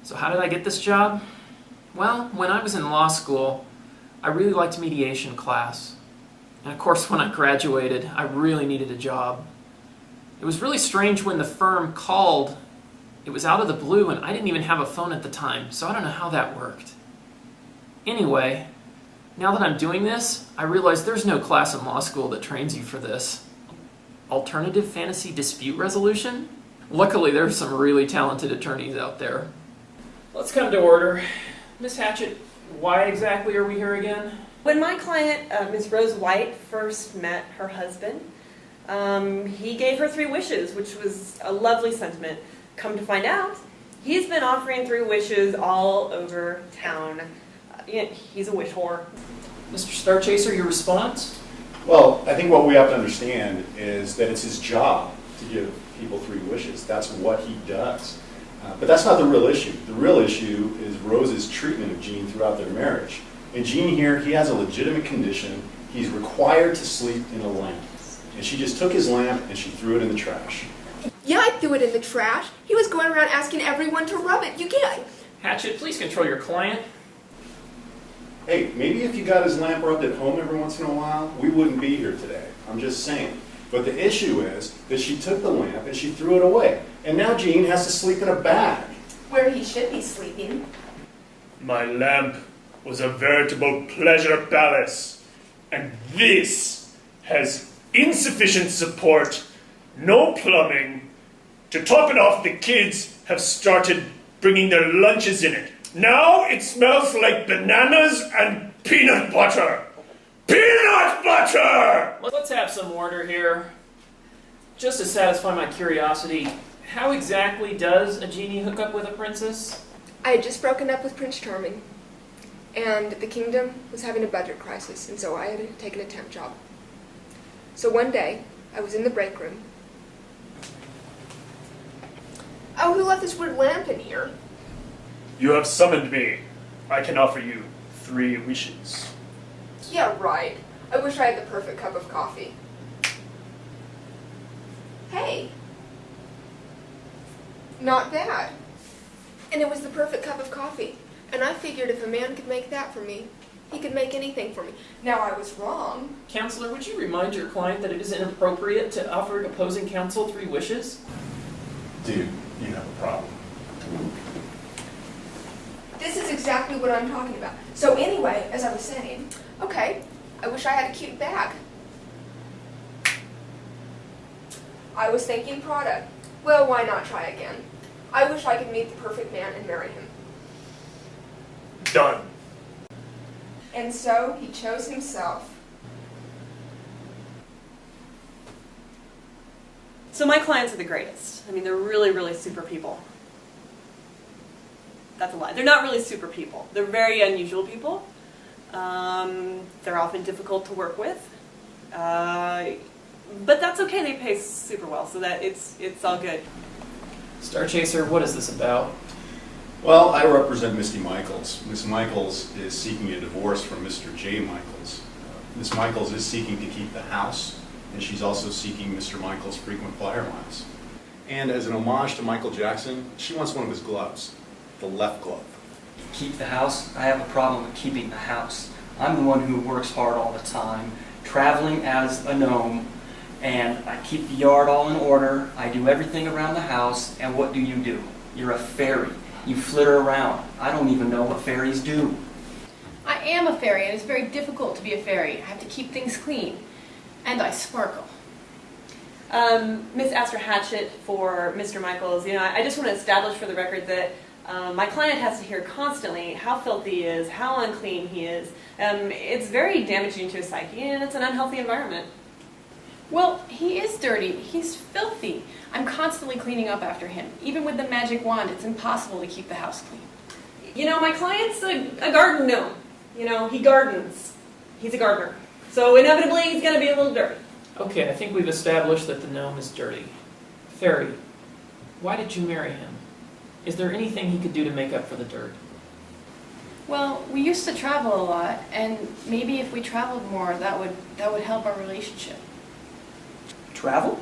So how did I get this job? Well, when I was in law school, I really liked mediation class. And of course, when I graduated, I really needed a job. It was really strange when the firm called. It was out of the blue, and I didn't even have a phone at the time, so I don't know how that worked. Anyway, now that I'm doing this, I realize there's no class in law school that trains you for this. Alternative fantasy dispute resolution? Luckily, there's some really talented attorneys out there. Let's come to order. Miss Hatchett, why exactly are we here again? When my client, Ms. Rose White, first met her husband, he gave her 3 wishes, which was a lovely sentiment. Come to find out, he's been offering 3 wishes all over town. He's a wish whore. Mr. Starchaser, your response? Well, I think what we have to understand is that it's his job to give people 3 wishes. That's what he does. But that's not the real issue. The real issue is Rose's treatment of Gene throughout their marriage. And Gene here, he has a legitimate condition. He's required to sleep in a lamp. And she just took his lamp and she threw it in the trash. Yeah, I threw it in the trash. He was going around asking everyone to rub it. You can't. Hatchett, please control your client. Hey, maybe if you got his lamp rubbed at home every once in a while, we wouldn't be here today. I'm just saying. But the issue is that she took the lamp and she threw it away. And now Gene has to sleep in a bag. Where he should be sleeping. My lamp was a veritable pleasure palace, and this has insufficient support, no plumbing. To top it off, the kids have started bringing their lunches in it. Now it smells like bananas and peanut butter. Peanut butter! Let's have some order here. Just to satisfy my curiosity, how exactly does a genie hook up with a princess? I had just broken up with Prince Charming, and the kingdom was having a budget crisis, and so I had to take a temp job. So one day, I was in the break room. Oh, who left this weird lamp in here? You have summoned me. I can offer you 3 wishes. Yeah, right. I wish I had the perfect cup of coffee. Hey. Not bad. And it was the perfect cup of coffee. And I figured if a man could make that for me, he could make anything for me. Now I was wrong. Counselor, would you remind your client that it is inappropriate to offer opposing counsel 3 wishes? Dude, you have a problem. This is exactly what I'm talking about. So anyway, as I was saying, okay, I wish I had a cute bag. I was thinking product. Well, why not try again? I wish I could meet the perfect man and marry him. Done. And so he chose himself. So my clients are the greatest. I mean, they're really, really super people. That's a lie. They're not really super people. They're very unusual people. They're often difficult to work with. But that's okay. They pay super well, so that it's all good. Starchaser, what is this about? Well, I represent Misty Michaels. Miss Michaels is seeking a divorce from Mr. J. Michaels. Miss Michaels is seeking to keep the house, and she's also seeking Mr. Michaels' frequent flyer miles. And as an homage to Michael Jackson, she wants one of his gloves, the left glove. Keep the house? I have a problem with keeping the house. I'm the one who works hard all the time, traveling as a gnome, and I keep the yard all in order. I do everything around the house, and what do? You're a fairy. You flitter around. I don't even know what fairies do. I am a fairy, and it's very difficult to be a fairy. I have to keep things clean. And I sparkle. Miss Astor Hatchett for Mr. Michaels, I just want to establish for the record that my client has to hear constantly how filthy he is, how unclean he is. It's very damaging to his psyche, and it's an unhealthy environment. Well, he is dirty. He's filthy. I'm constantly cleaning up after him. Even with the magic wand, it's impossible to keep the house clean. My client's a garden gnome. He gardens. He's a gardener. So inevitably, he's going to be a little dirty. Okay, I think we've established that the gnome is dirty. Fairy, why did you marry him? Is there anything he could do to make up for the dirt? Well, we used to travel a lot, and maybe if we traveled more, that would help our relationship. Travel?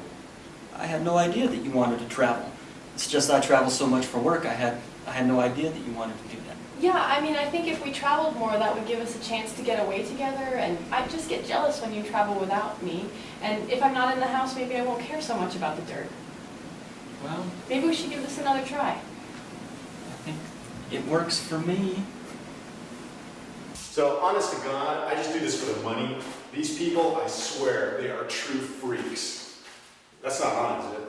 I had no idea that you wanted to travel. It's just I travel so much for work, I had I had no idea that you wanted to do that. Yeah, I mean, I think if we traveled more, that would give us a chance to get away together, and I just get jealous when you travel without me. And if I'm not in the house, maybe I won't care so much about the dirt. Well, Maybe we should give this another try. I think it works for me. So, honest to God, I just do this for the money. These people, I swear, they are true freaks. That's not honest, is it?